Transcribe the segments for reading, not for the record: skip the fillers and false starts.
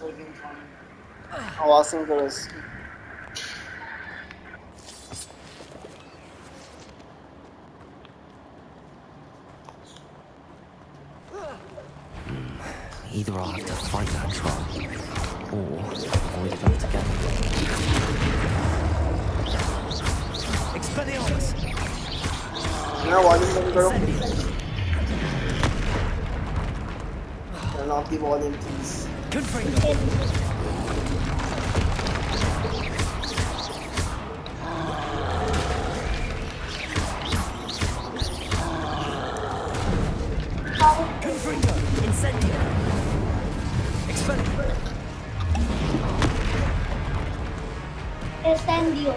working for me. I was asking for rescue. Either I'll have to fight that troll, or avoid it altogether. Expelliarmus! Now volume कम करो. Turn off the volume, please. Confringo! Confringo! Incendio! Expelliarmus! Incendio.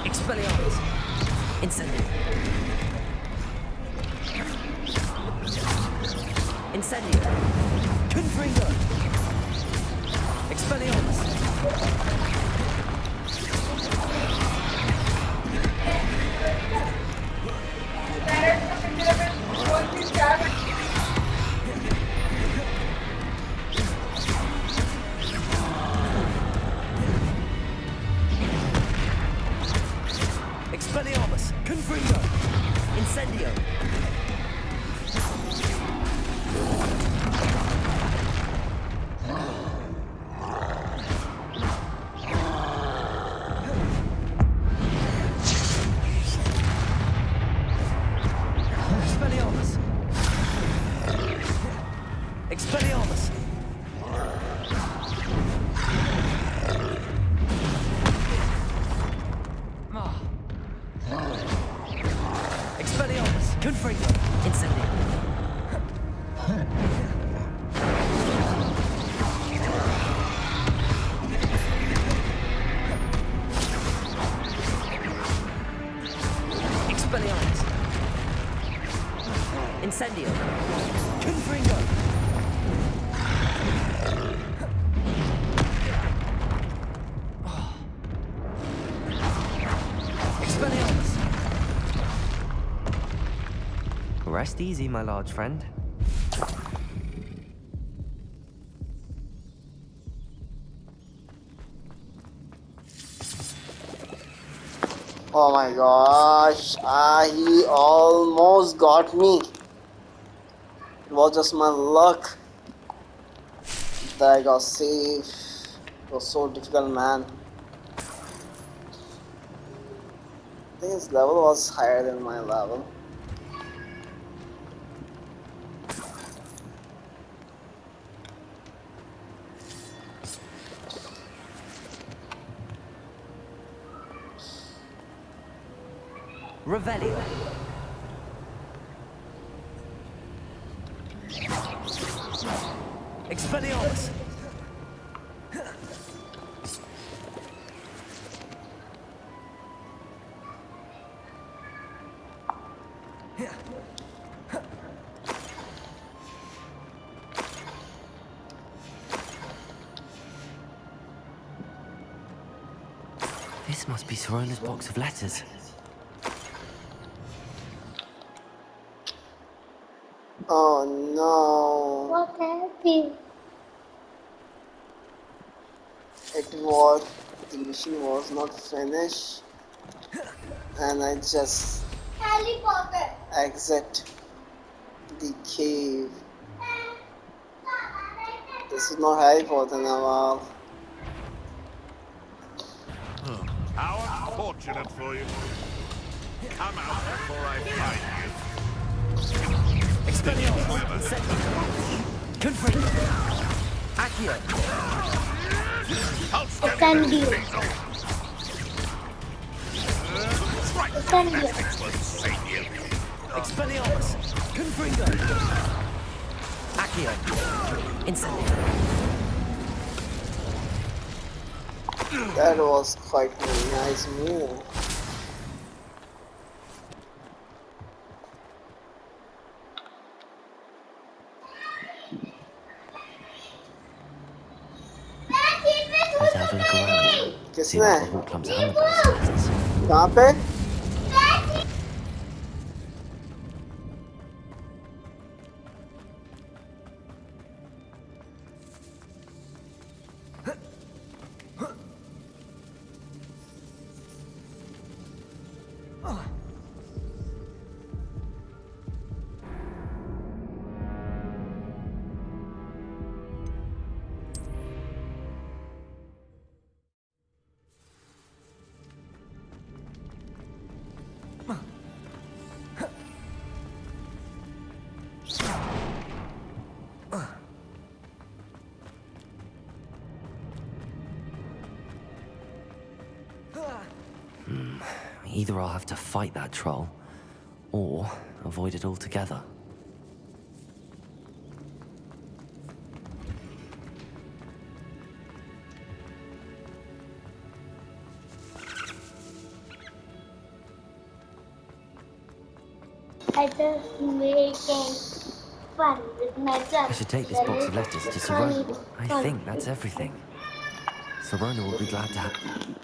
Expelliarmus! Incendio! Incendio! Confringo! Expelliarmus! Expelliarmus! Confringo! Incendio! Expelliarmus! Expelliarmus! Expelliarmus! Confringo! Incendio! Expelliarmus! Incendio! Confringo! Expelliarmus! Rest easy, my large friend. Oh my gosh, he almost got me. It was just my luck that I got safe. It was so difficult, man. I think his level was higher than my level. Revelio. Expelliarmus. This must be Sorola's box of letters. Oh no. What happened? The mission was not finished, and I just Harry Potter. exit the cave. This is not Harry Potter now. How unfortunate for you. Come out before I find you. Expelliarmus. Confirm. Accio. I'll stand Incendio. Incendio. Expelliarmus. Confringo. Accio. Incendio. That was quite a nice move. But as have a look around. See किसने? about the Hawk clumps and the box of letters. कहाँ पे? Either I'll have to fight that troll, or avoid it altogether. I just making fun with my son. I should take this box of letters to Sirona. I think that's everything. Sirona will be glad to have...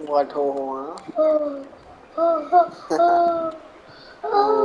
What हो? Oh, oh, oh, oh,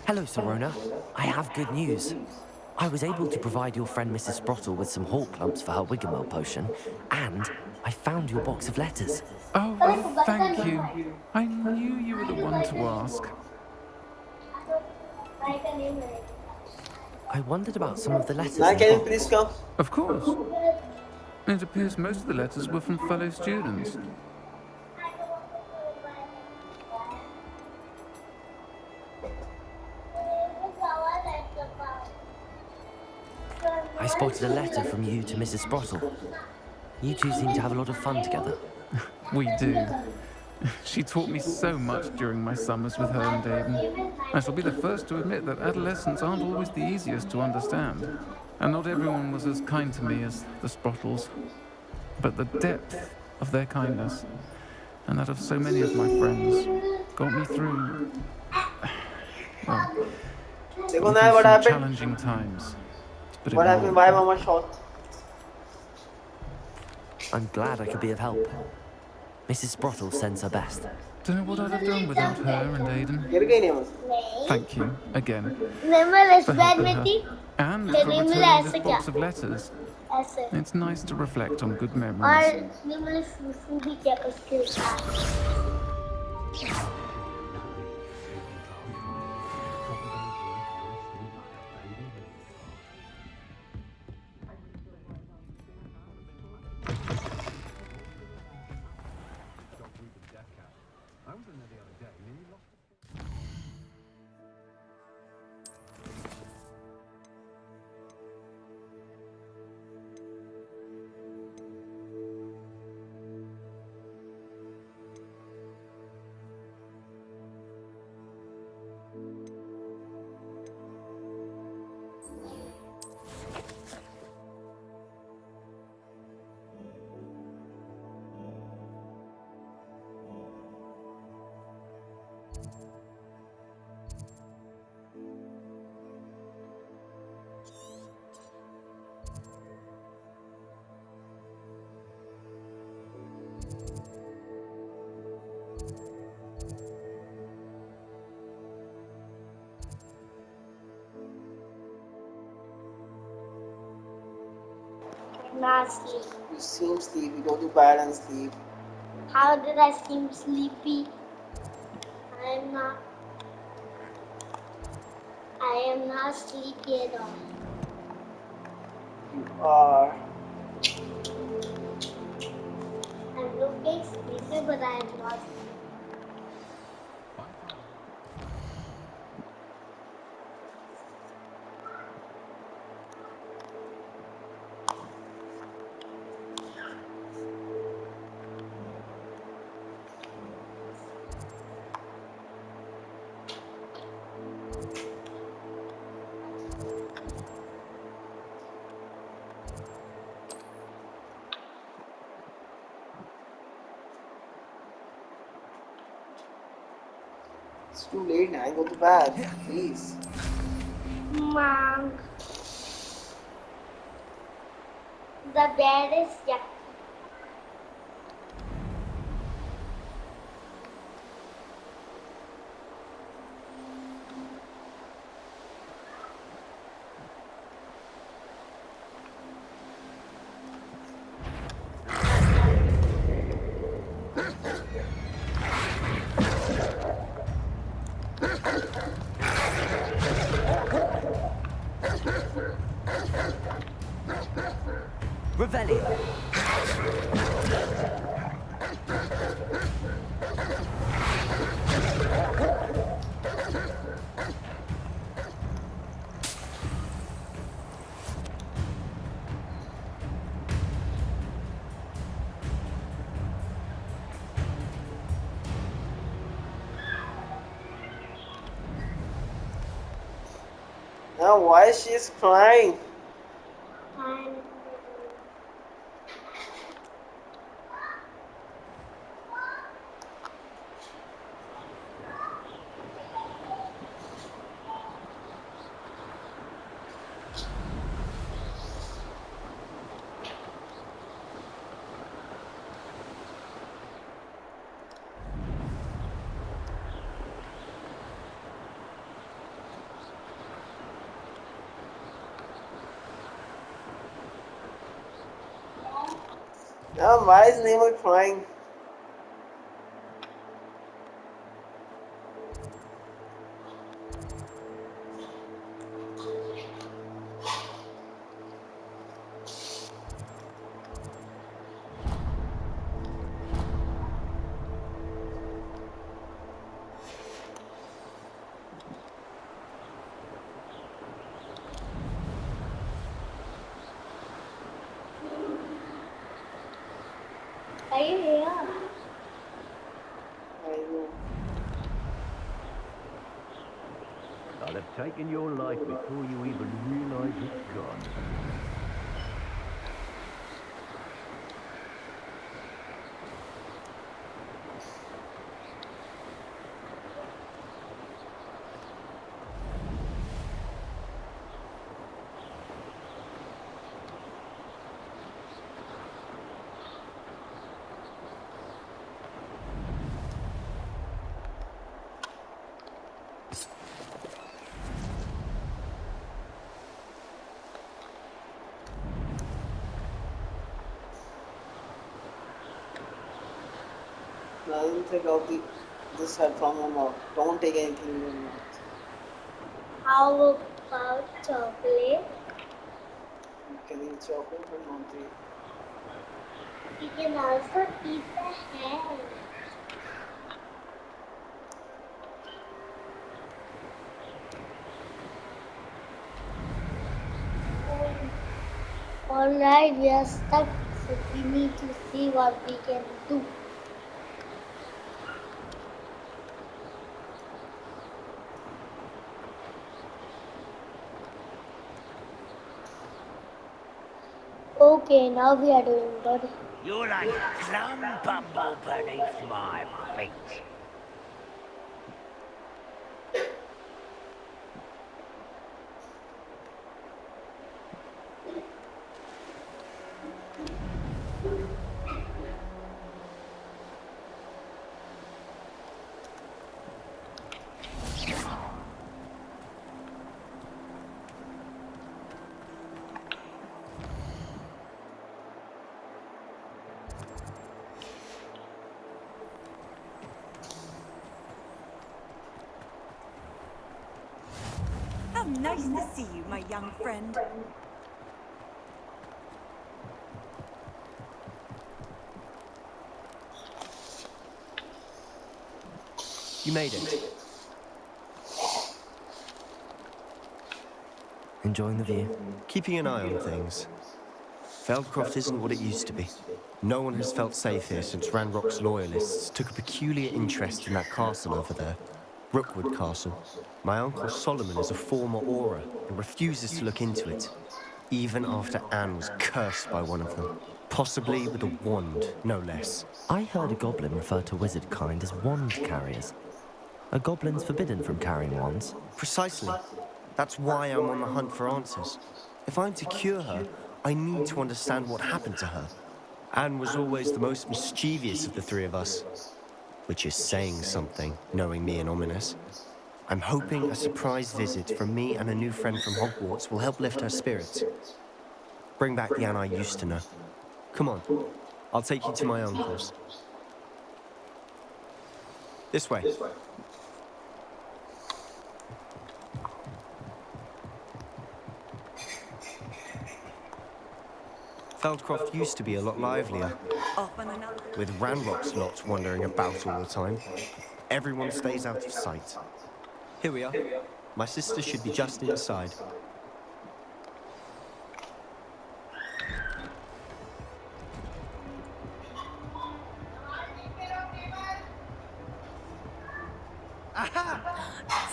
Hello, Sirona. I have good news. I was able to provide your friend Mrs. Sprottle with some hawk clumps for her Wiggamel potion, and I found your box of letters. Oh, thank you. I knew you were the one to ask. I wondered about some of the letters Now in the can you box. please come? Of course. It appears most of the letters were from fellow students. I spotted a letter from you to Mrs. Sprottle. You two seem to have a lot of fun together. We do. She taught me so much during my summers with her and Aiden. I shall be the first to admit that adolescents aren't always the easiest to understand. And not everyone was as kind to me as the Sprottles. But the depth of their kindness, and that of so many of my friends, got me through, well, देखो through ना what some happened? challenging times. To put it What happened? Why mildly. mama shot? I'm glad I could be of help. Mrs. Sprottle sends her best. Don't know what I'd have done without her and Aiden. गिर गई नहीं बस. Thank you, again, Memel for bed helping में her. थी And तो for memel returning this ऐसे box क्या of letters. ऐसे It's nice to reflect on good और memories. memel सुसु भी क्या उसके साथ Not sleep. You seem sleepy. Go to bed and sleep. How did I seem sleepy? I am not. I am not sleepy at all. You are. I'm looking sleepy, but I am not. It's too late now. Go to bed, please. Mom, the bed is yucky. Revelio. Now, why she's crying? And Now, why is Nemo crying? are you here? I know. I'll have taken your life before you even realize it's gone. Doesn't take out this head from your mouth. Don't take anything in your mouth. How about chocolate? You can eat chocolate but not the. You can also eat the hand. Alright, we are stuck, so we need to see what we can do. Okay, now we are doing good. You're like some bumble beneath my feet. nice to see you, my young friend. You made it. Enjoying the view? Keeping an eye on things. Feldcroft isn't what it used to be. No one has felt safe here since Ranrock's loyalists took a peculiar interest in that castle over there. Rookwood Castle. My uncle Solomon is a former Auror and refuses to look into it, even after Anne was cursed by one of them. Possibly with a wand, no less. I heard a goblin refer to wizard kind as wand carriers. Are goblins forbidden from carrying wands? Precisely. That's why I'm on the hunt for answers. If I'm to cure her, I need to understand what happened to her. Anne was always the most mischievous of the three of us. Which is saying something, knowing me and Ominous. I'm hoping a surprise visit from me and a new friend from Hogwarts will help lift her spirits. Bring back the Anne I used to know. Come on, I'll take you to my uncle's. This way. Feldcroft used to be a lot livelier, Off on another. with Ranrock's lots wandering about all the time. Everyone stays out of sight. Here we are. My sister should be just inside.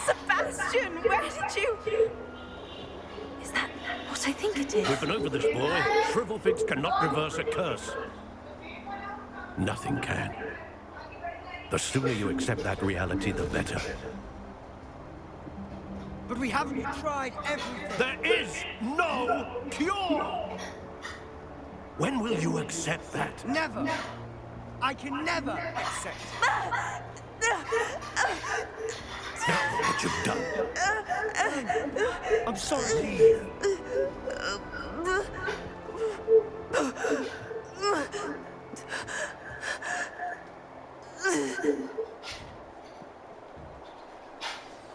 Sebastian, where did you... Is that what I think it is? We've been over this, boy. Shrivelfigs cannot reverse a curse. Nothing can. The sooner you accept that reality, the better. But we haven't tried everything. There is no cure! When will you accept that? Never. I can never accept. Now what you've done. I'm sorry. Leave.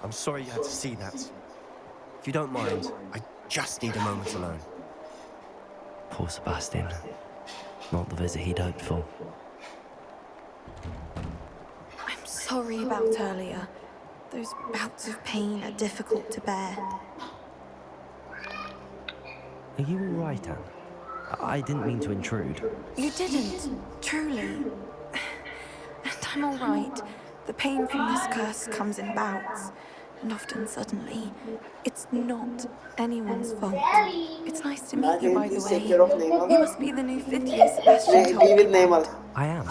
I'm sorry you had to see that. If you don't mind, I just need a moment alone. Poor Sebastian. Not the visit he'd hoped for. I'm sorry about earlier. Those bouts of pain are difficult to bear. Are you all right, Anne? I didn't mean to intrude. You didn't, truly. And I'm all right. The pain from this curse comes in bouts, and often suddenly. It's not anyone's fault. It's nice to meet you, by the way. You must be the new fifth year Sebastian told Be me with about. Neymar. I am.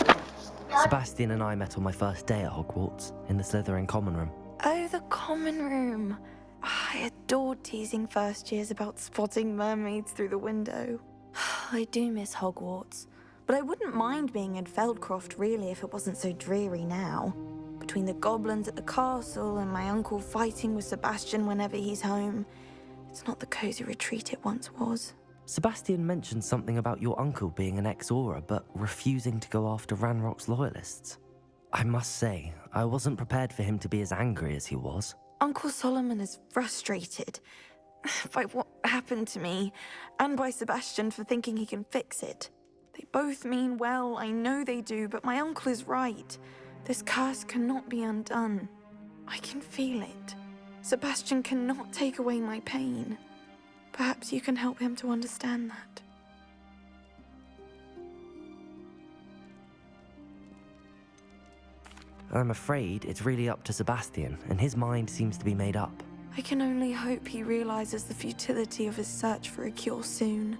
Sebastian and I met on my first day at Hogwarts, in the Slytherin common room. Oh, the common room. I adored teasing first years about spotting mermaids through the window. I do miss Hogwarts, but I wouldn't mind being in Feldcroft really if it wasn't so dreary now. Between the goblins at the castle and my uncle fighting with Sebastian whenever he's home, it's not the cozy retreat it once was. Sebastian mentioned something about your uncle being an ex-Auror, but refusing to go after Ranrock's loyalists. I must say, I wasn't prepared for him to be as angry as he was. Uncle Solomon is frustrated by what happened to me, and by Sebastian for thinking he can fix it. They both mean well, I know they do, but my uncle is right. This curse cannot be undone. I can feel it. Sebastian cannot take away my pain. Perhaps you can help him to understand that. I'm afraid it's really up to Sebastian, and his mind seems to be made up. I can only hope he realizes the futility of his search for a cure soon.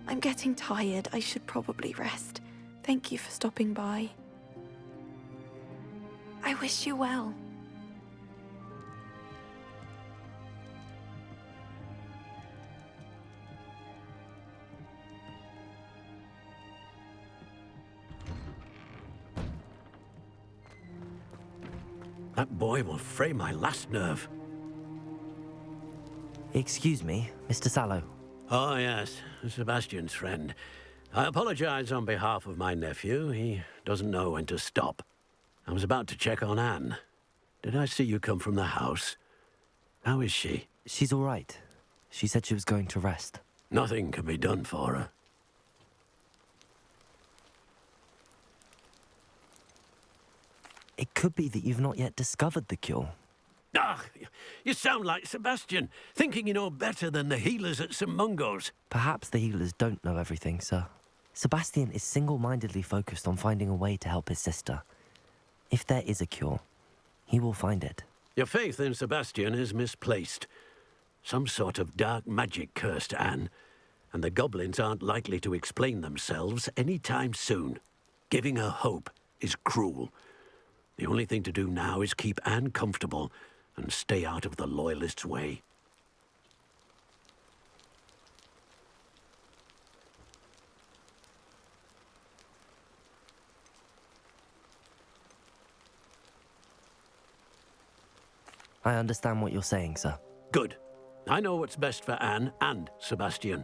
I'm getting tired. I should probably rest. Thank you for stopping by. I wish you well. That boy will fray my last nerve. Excuse me, Mr. Sallow. Oh, yes, Sebastian's friend. I apologize on behalf of my nephew. He doesn't know when to stop. I was about to check on Anne. Did I see you come from the house? How is she? She's all right. She said she was going to rest. Nothing can be done for her. It could be that you've not yet discovered the cure. Ah, you sound like Sebastian, thinking you know better than the healers at St. Mungo's. Perhaps the healers don't know everything, sir. Sebastian is single-mindedly focused on finding a way to help his sister. If there is a cure, he will find it. Your faith in Sebastian is misplaced. Some sort of dark magic cursed Anne, and the goblins aren't likely to explain themselves any time soon. Giving her hope is cruel. The only thing to do now is keep Anne comfortable and stay out of the Loyalists' way. I understand what you're saying, sir. Good. I know what's best for Anne and Sebastian.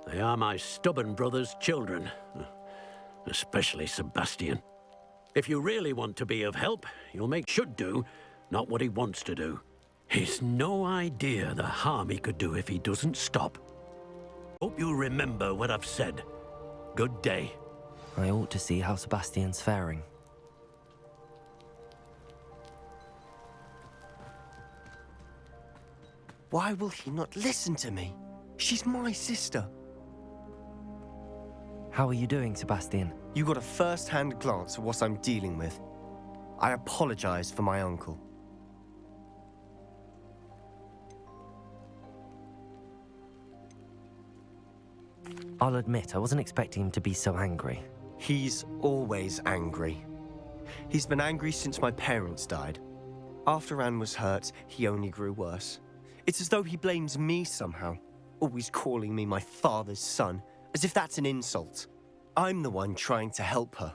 They are my stubborn brother's children. Especially Sebastian. If you really want to be of help, you'll make should do, not what he wants to do. He's no idea the harm he could do if he doesn't stop. Hope you'll remember what I've said. Good day. I ought to see how Sebastian's faring. Why will he not listen to me? She's my sister. How are you doing, Sebastian? You got a first-hand glance at what I'm dealing with. I apologize for my uncle. I'll admit, I wasn't expecting him to be so angry. He's always angry. He's been angry since my parents died. After Anne was hurt, he only grew worse. It's as though he blames me somehow, always calling me my father's son, as if that's an insult. I'm the one trying to help her.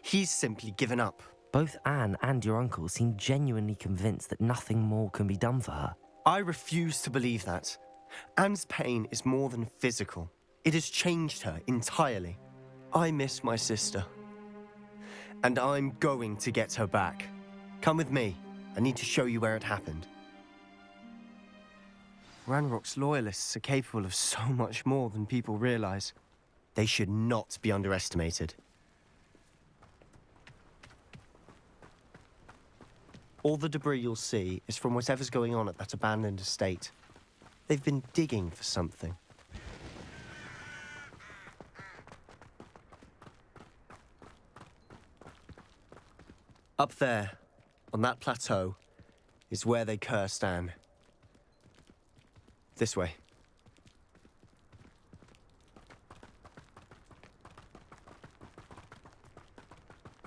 He's simply given up. Both Anne and your uncle seem genuinely convinced that nothing more can be done for her. I refuse to believe that. Anne's pain is more than physical. It has changed her entirely. I miss my sister. And I'm going to get her back. Come with me. I need to show you where it happened. Ranrock's loyalists are capable of so much more than people realize. They should not be underestimated. All the debris you'll see is from whatever's going on at that abandoned estate. They've been digging for something. Up there, on that plateau, is where they cursed Anne. This way.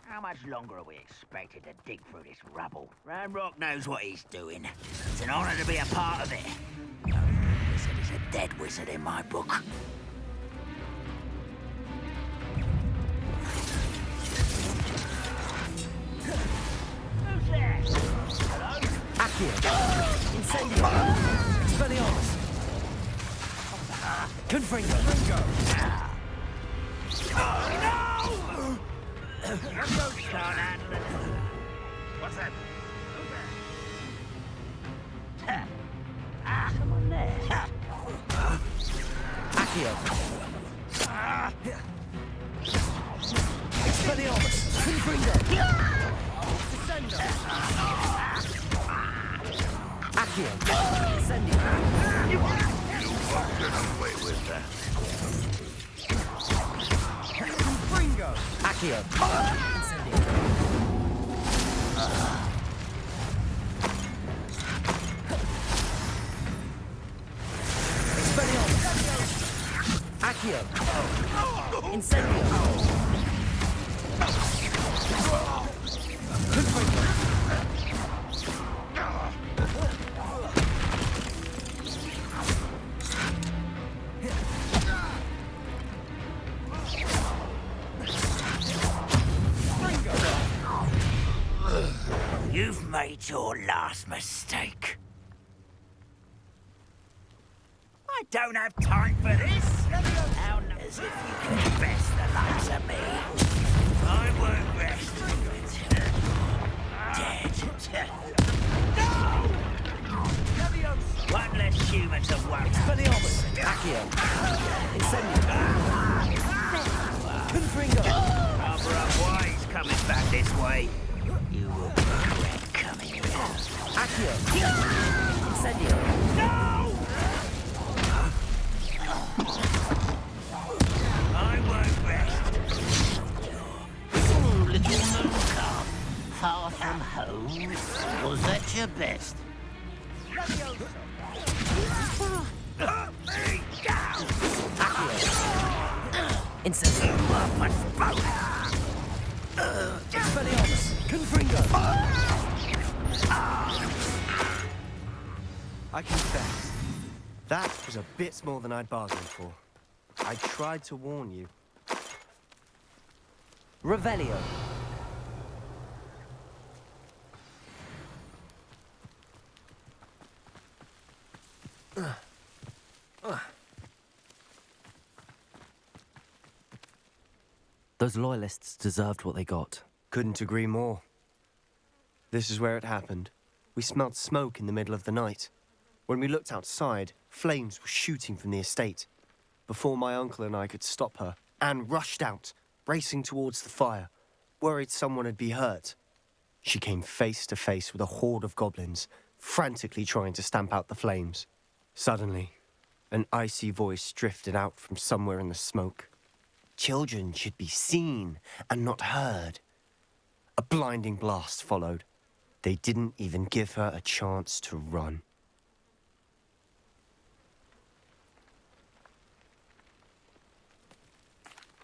How much longer are we expected to dig through this rubble? Ranrock knows what he's doing. It's an honor to be a part of it. No wizard is a dead wizard in my book. Who's there? Hello? Accio! Incendio! Expelliarmus! Confringo! No! Can't handle it. What's that? Come on there. Accio! Expelliarmus! Confringo! Accio! Incendio! You won't get away with that. Confringo! Accio! Incendio! Expelliarmus! Accio! Incendio! Confringo! You've made your last mistake. I don't have time for this. How as if you can best the likes of me. I won't rest until you're dead. No! One less humans of one. Expelliarmus! Accio! Incendio! Confringo! Cover up why he's coming back this way. You will regret coming here. Accio! Incendio! No! I won't rest. Oh, little mooncalf. Far from home? Was that your best? Incendio! Expelliarmus! Confringo! I confess, that was a bit more than I'd bargained for. I tried to warn you. Revelio. Those loyalists deserved what they got. Couldn't agree more. This is where it happened. We smelled smoke in the middle of the night. When we looked outside, flames were shooting from the estate. Before my uncle and I could stop her, Anne rushed out, racing towards the fire, worried someone had been hurt. She came face to face with a horde of goblins, frantically trying to stamp out the flames. Suddenly, an icy voice drifted out from somewhere in the smoke. Children should be seen and not heard. A blinding blast followed. They didn't even give her a chance to run.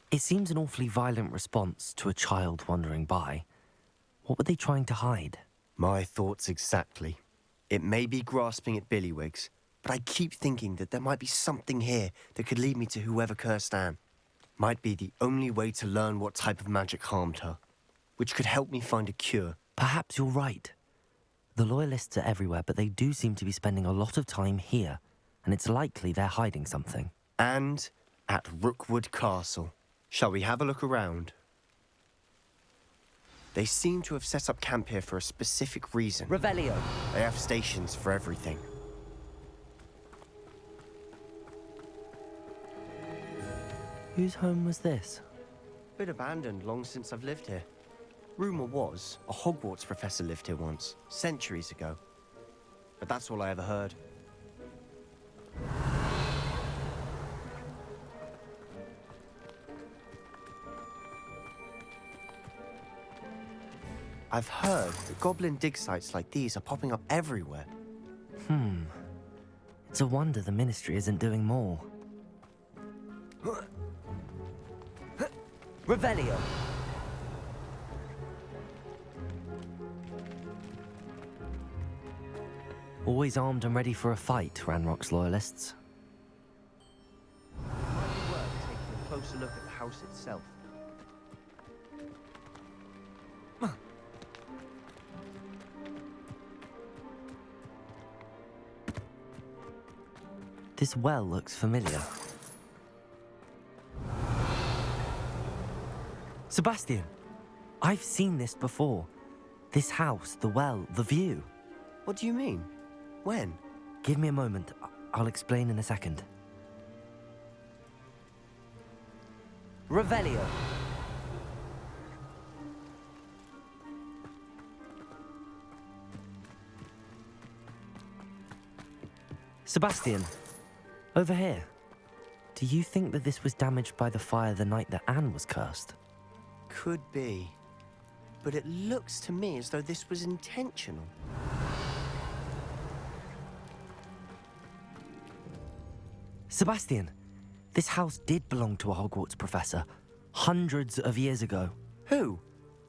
It seems an awfully violent response to a child wandering by. What were they trying to hide? My thoughts exactly. It may be grasping at Billywigs, but I keep thinking that there might be something here that could lead me to whoever cursed Anne. Might be the only way to learn what type of magic harmed her, which could help me find a cure. Perhaps you're right. The Loyalists are everywhere, but they do seem to be spending a lot of time here, and it's likely they're hiding something. And at Rookwood Castle. Shall we have a look around? They seem to have set up camp here for a specific reason. Revelio. They have stations for everything. Whose home was this? Been abandoned long since I've lived here. Rumour was a Hogwarts professor lived here once, centuries ago. But that's all I ever heard. I've heard that goblin dig sites like these are popping up everywhere. It's a wonder the Ministry isn't doing more. Revelio. Always armed and ready for a fight, Ranrock's Loyalists. Might be worth taking a closer look at the house itself. This well looks familiar. Sebastian! I've seen this before. This house, the well, the view. What do you mean? When? Give me a moment. I'll explain in a second. Revelio. Sebastian, over here. Do you think that this was damaged by the fire the night that Anne was cursed? Could be. But it looks to me as though this was intentional. Sebastian, this house did belong to a Hogwarts professor, hundreds of years ago. Who?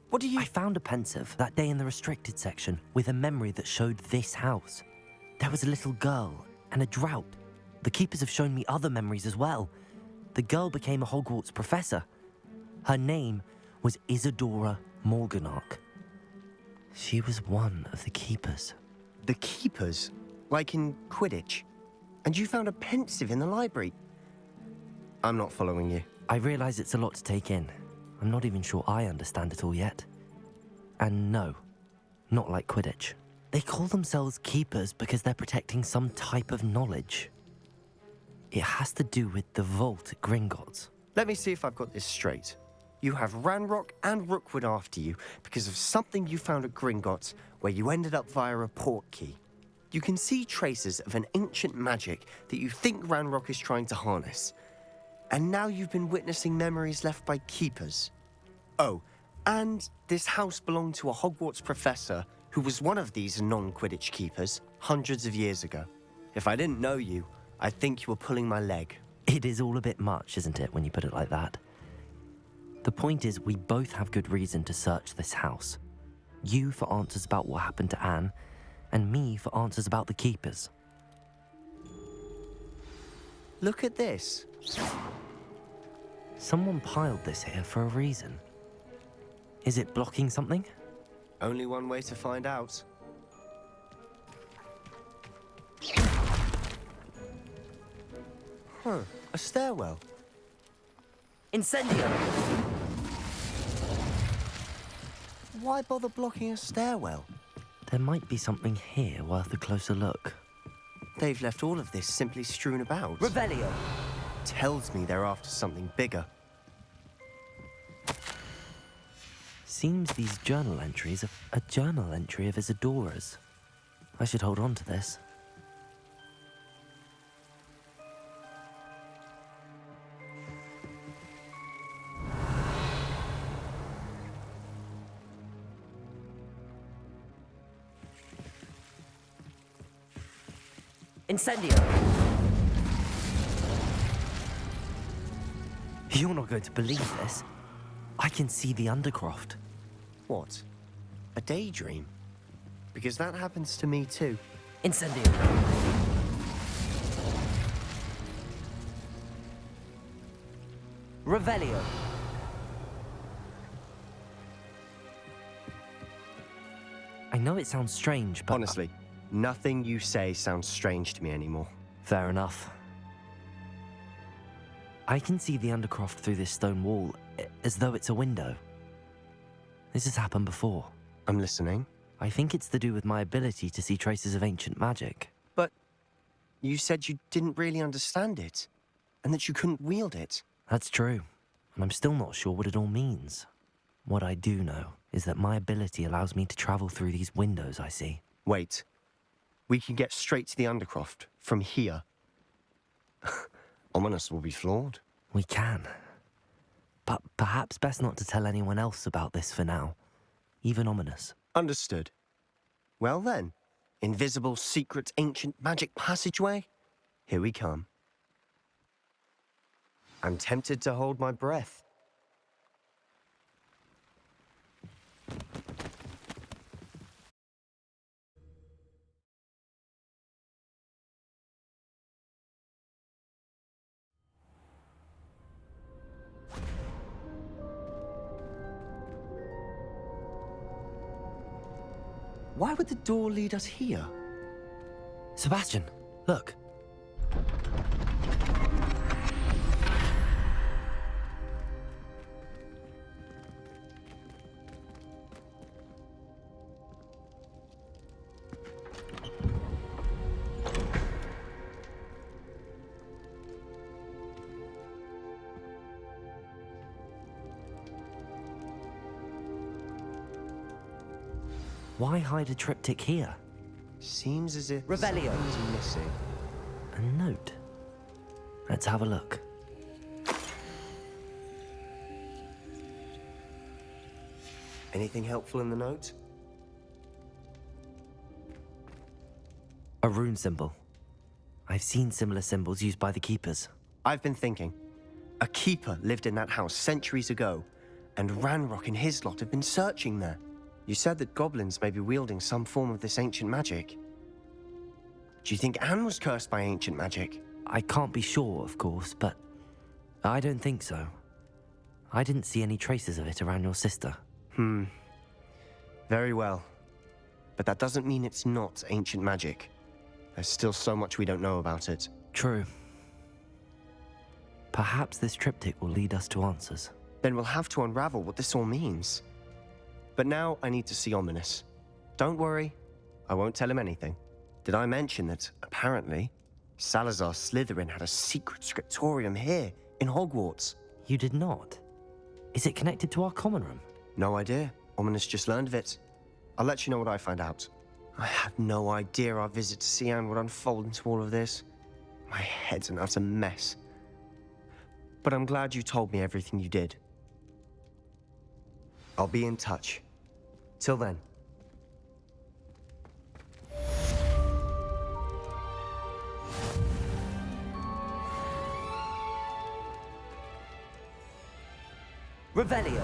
What do you... I found a pensive that day in the restricted section with a memory that showed this house. There was a little girl and a drought. The keepers have shown me other memories as well. The girl became a Hogwarts professor. Her name was Isadora Morganach. She was one of the keepers. The keepers? Like in Quidditch? And you found a pensive in the library? I'm not following you. I realize it's a lot to take in. I'm not even sure I understand it all yet. And no, not like Quidditch. They call themselves keepers because they're protecting some type of knowledge. It has to do with the vault at Gringotts. Let me see if I've got this straight. You have Ranrock and Rookwood after you because of something you found at Gringotts where you ended up via a port key. You can see traces of an ancient magic that you think Ranrock is trying to harness. And now you've been witnessing memories left by keepers. Oh, and this house belonged to a Hogwarts professor who was one of these non-Quidditch keepers hundreds of years ago. If I didn't know you, I'd think you were pulling my leg. It is all a bit much, isn't it, when you put it like that? The point is, we both have good reason to search this house. You for answers about what happened to Anne, and me for answers about the keepers. Look at this. Someone piled this here for a reason. Is it blocking something? Only one way to find out. Huh, a stairwell. Incendio! Why bother blocking a stairwell? There might be something here worth a closer look. They've left all of this simply strewn about. Revelio! Tells me they're after something bigger. Seems these journal entries are a journal entry of Isadora's. I should hold on to this. Incendio! You're not going to believe this. I can see the Undercroft. What? A daydream? Because that happens to me too. Incendio! Revelio! I know it sounds strange, but... Honestly, nothing you say sounds strange to me anymore. Fair enough. I can see the Undercroft through this stone wall, as though it's a window. This has happened before. I'm listening. I think it's to do with my ability to see traces of ancient magic. But you said you didn't really understand it, and that you couldn't wield it. That's true, and I'm still not sure what it all means. What I do know is that my ability allows me to travel through these windows I see. Wait. We can get straight to the Undercroft from here. Ominous will be floored. We can. But perhaps best not to tell anyone else about this for now. Even Ominous. Understood. Well then, invisible, secret, ancient magic passageway? Here we come. I'm tempted to hold my breath. Why would the door lead us here? Sebastian, look. Why hide a triptych here? Seems as if Revelio. something's missing. A note. Let's have a look. Anything helpful in the note? A rune symbol. I've seen similar symbols used by the keepers. I've been thinking. A keeper lived in that house centuries ago, and Ranrock and his lot have been searching there. You said that goblins may be wielding some form of this ancient magic. Do you think Anne was cursed by ancient magic? I can't be sure, of course, but I don't think so. I didn't see any traces of it around your sister. Very well. But that doesn't mean it's not ancient magic. There's still so much we don't know about it. True. Perhaps this triptych will lead us to answers. Then we'll have to unravel what this all means. But now I need to see Ominous. Don't worry, I won't tell him anything. Did I mention that, apparently, Salazar Slytherin had a secret scriptorium here in Hogwarts? You did not? Is it connected to our common room? No idea. Ominous just learned of it. I'll let you know what I find out. I had no idea our visit to Cian would unfold into all of this. My head's an utter mess. But I'm glad you told me everything you did. I'll be in touch. Till then. Revelio.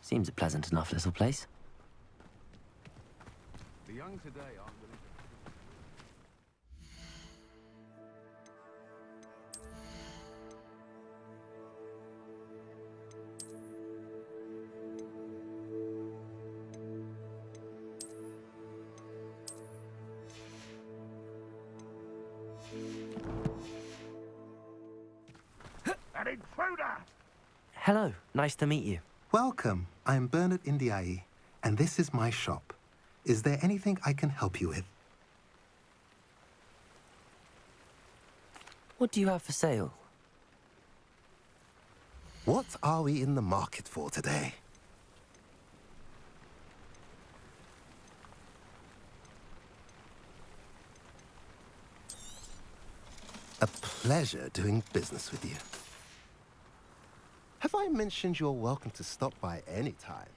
Seems a pleasant enough little place. The young today aren't willing to... An intruder! Hello, nice to meet you. Welcome. I'm Bernard Indiai, and this is my shop. Is there anything I can help you with? What do you have for sale? What are we in the market for today? A pleasure doing business with you. Have I mentioned you're welcome to stop by any time?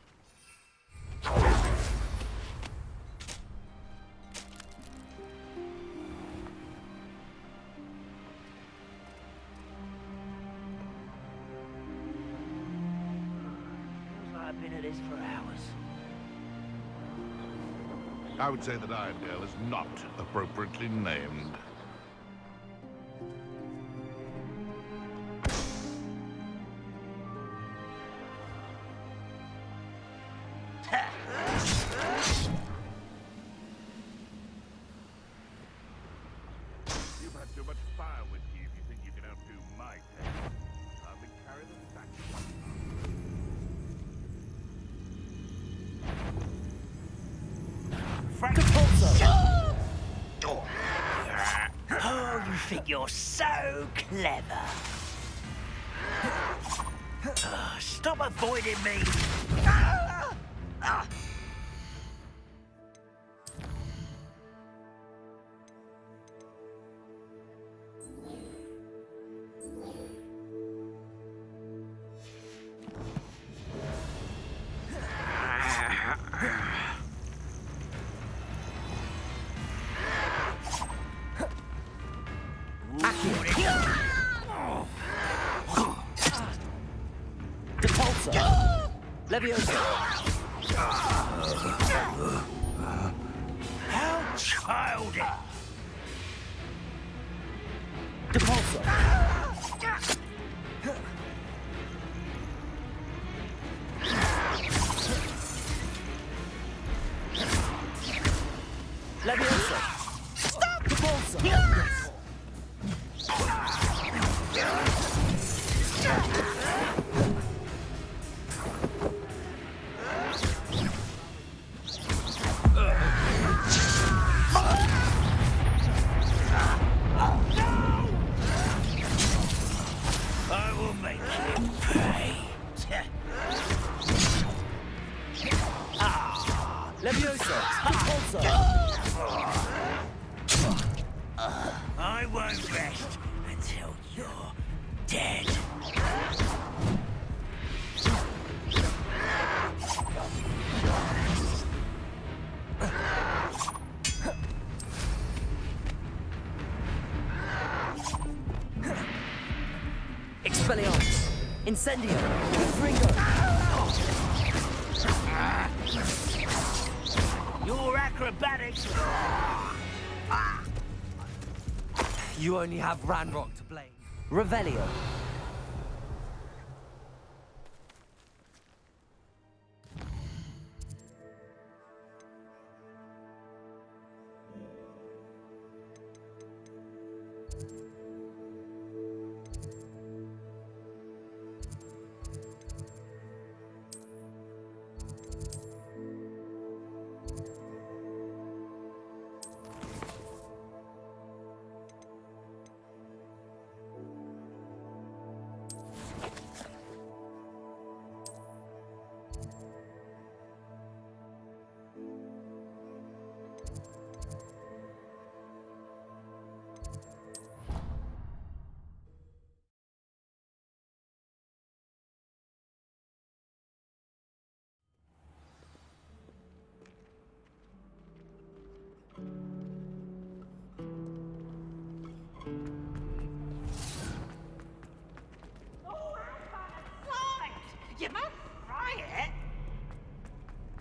I've been at this for hours. I would say that Irondale is not appropriately named. You've had too much fire with you if you think you can outdo my tech. Hardly carry them back. Frank! think you're so clever. Stop avoiding me. Leviosa! How childish! Depulso! Leviosa! Stop! Depulso! Leviosa! Depulso! I won't rest until you're dead. Expelliarmus! Incendio! Ringo! Your acrobatics. You only have Ranrock to blame. Revelio! You must try it.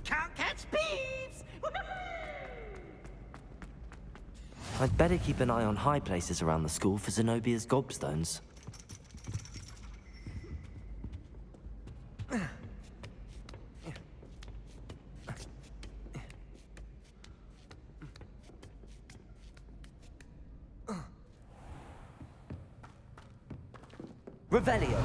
Can't catch thieves. I'd better keep an eye on high places around the school for Zenobia's gobstones. Revelio!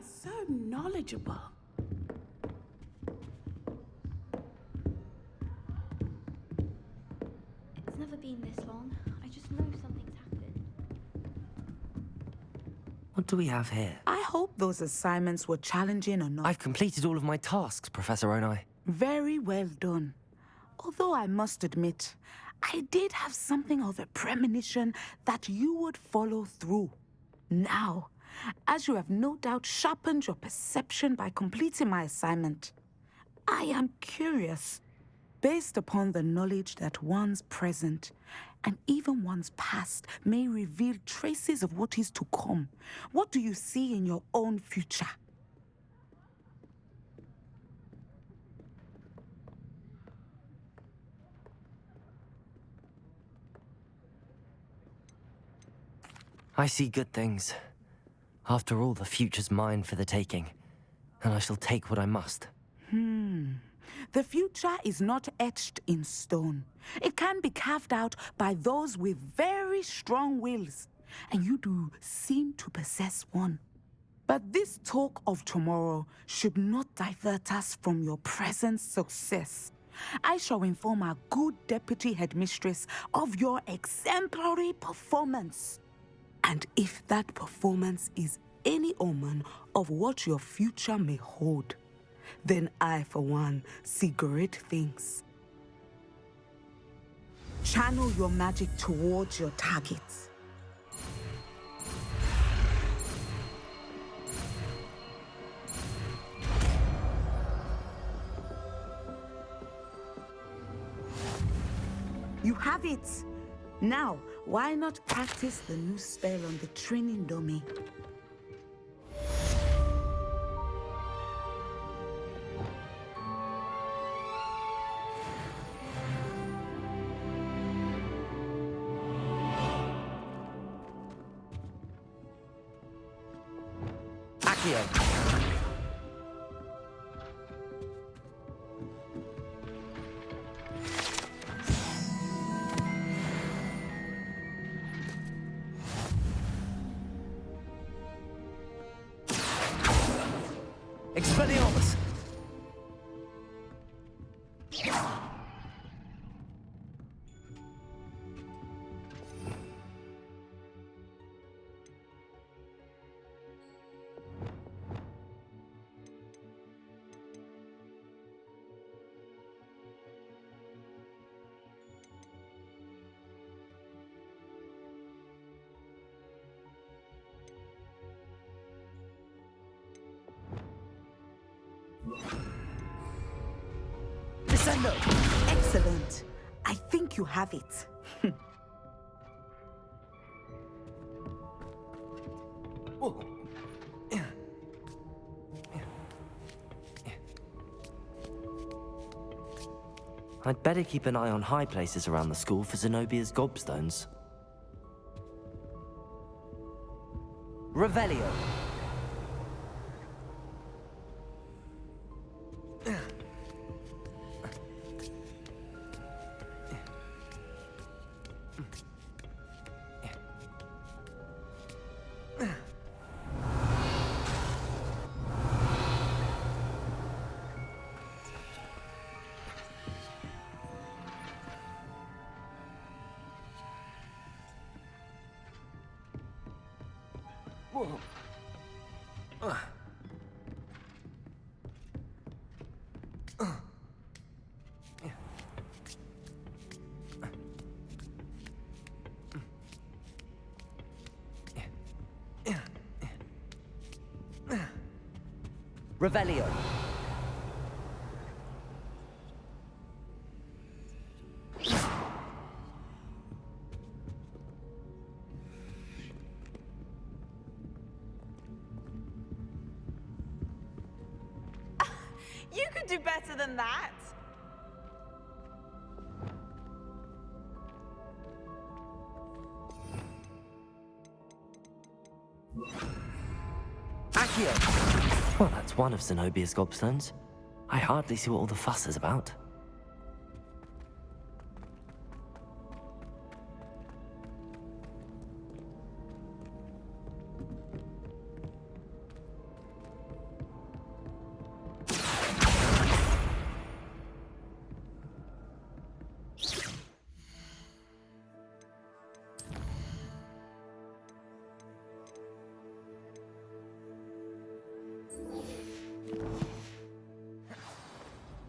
So knowledgeable. It's never been this long. I just know something's happened. What do we have here? I hope those assignments were challenging enough. I've completed all of my tasks, Professor Onai. Very well done. Although I must admit, I did have something of a premonition that you would follow through. Now, as you have no doubt sharpened your perception by completing my assignment, I am curious, based upon the knowledge that one's present and even one's past may reveal traces of what is to come. What do you see in your own future? I see good things. After all, the future's mine for the taking, and I shall take what I must. The future is not etched in stone. It can be carved out by those with very strong wills, and you do seem to possess one. But this talk of tomorrow should not divert us from your present success. I shall inform our good deputy headmistress of your exemplary performance. And if that performance is any omen of what your future may hold, then I, for one, see great things. Channel your magic towards your targets. You have it! Now, why not practice the new spell on the training dummy? Accio! Expelliarmus! Descendo! Excellent. I think you have it. I'd better keep an eye on high places around the school for Zenobia's gobstones. Revelio! Revelio! You could do better than that. Accio! Well, that's one of Zenobia's gobstones. I hardly see what all the fuss is about.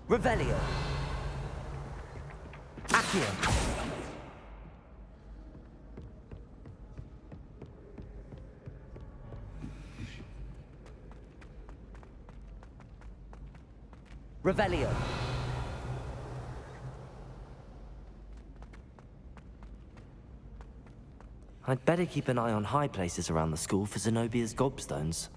Revelio! Accio! Revelio. I'd better keep an eye on high places around the school for Zenobia's gobstones.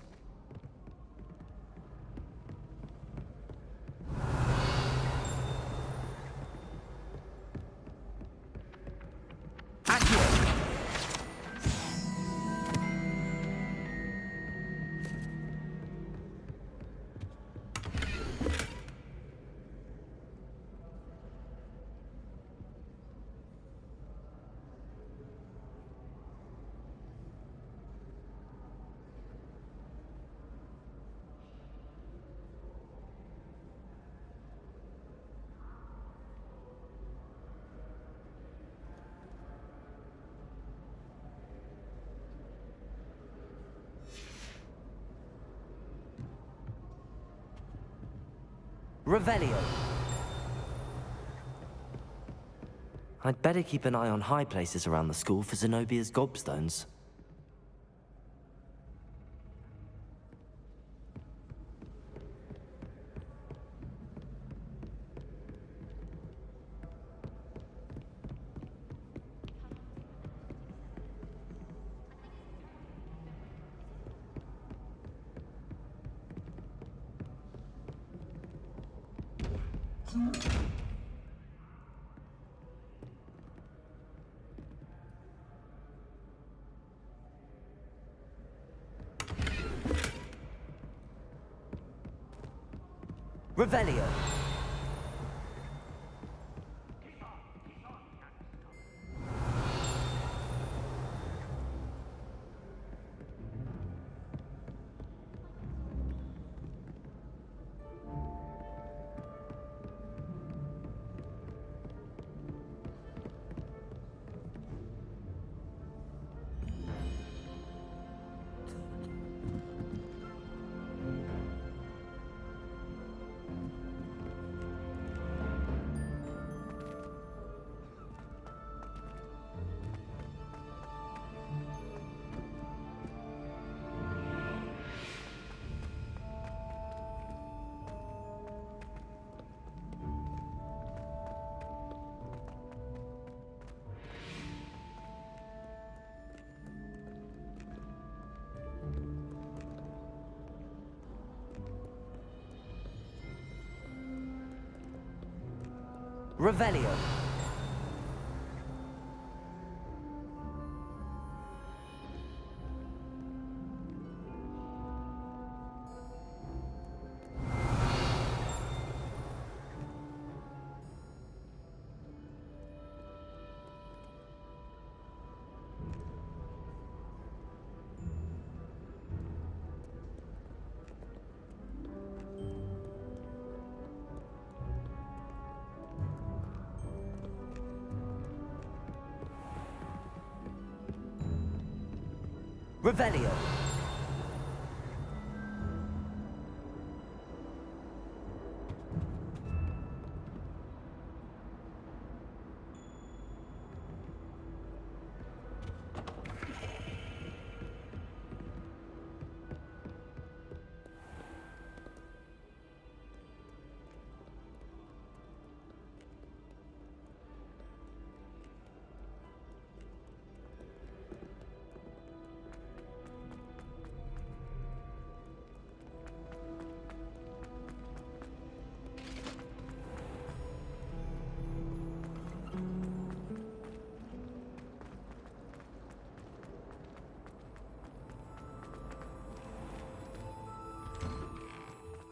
Revelio. I'd better keep an eye on high places around the school for Zenobia's gobstones. Revelio. Revelio. Revelio.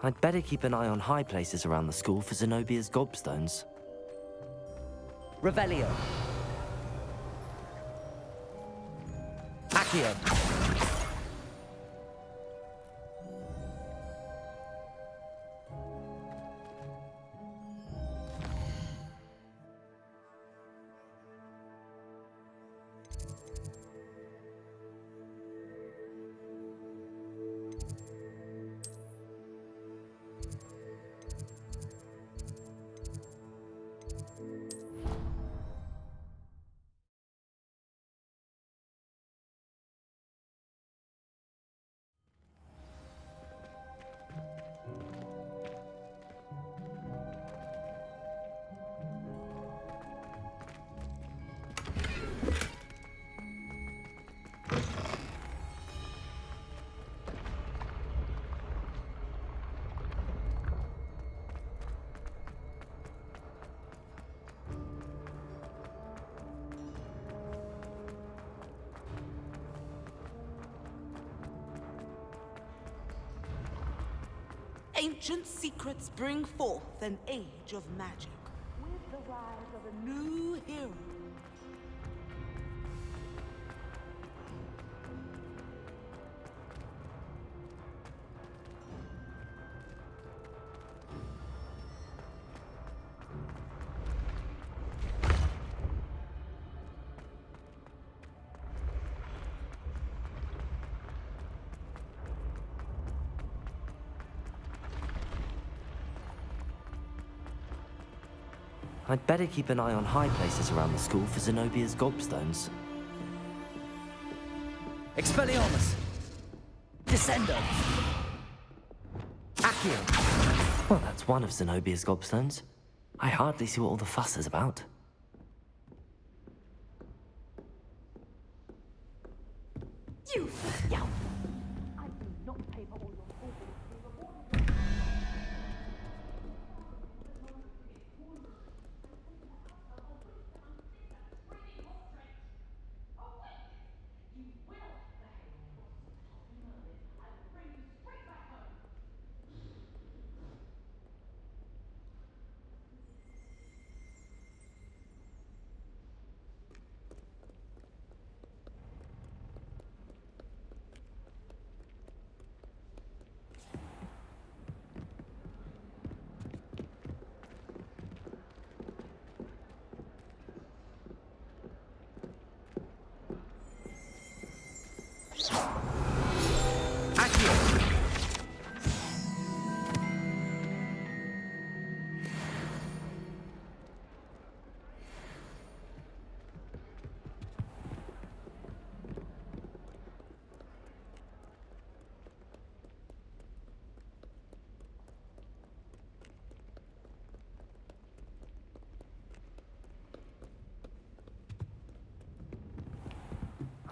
I'd better keep an eye on high places around the school for Zenobia's gobstones. Revelio. Accio. ancient secrets bring forth an age of magic. With the rise of a new hero. I'd better keep an eye on high places around the school for Zenobia's gobstones. Expelliarmus! Descendo! Accio! Well, that's one of Zenobia's gobstones. I hardly see what all the fuss is about. You!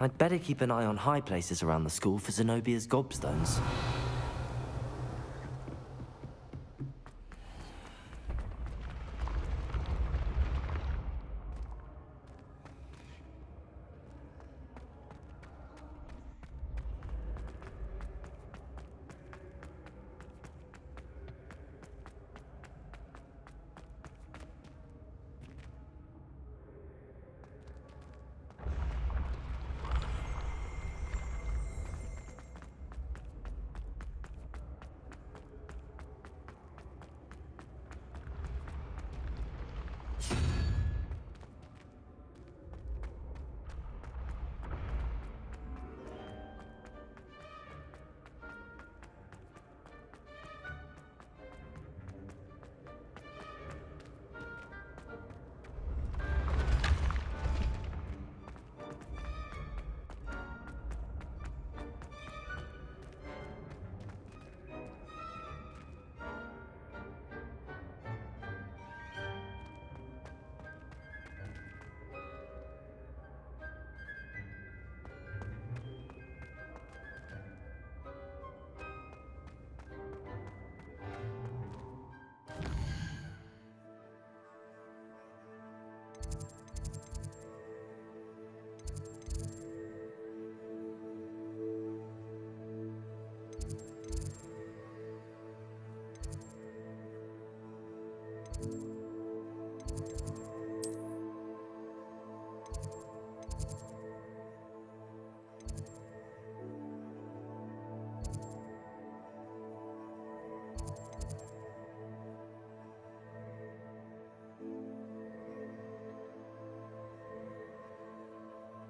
I'd better keep an eye on high places around the school for Zenobia's gobstones.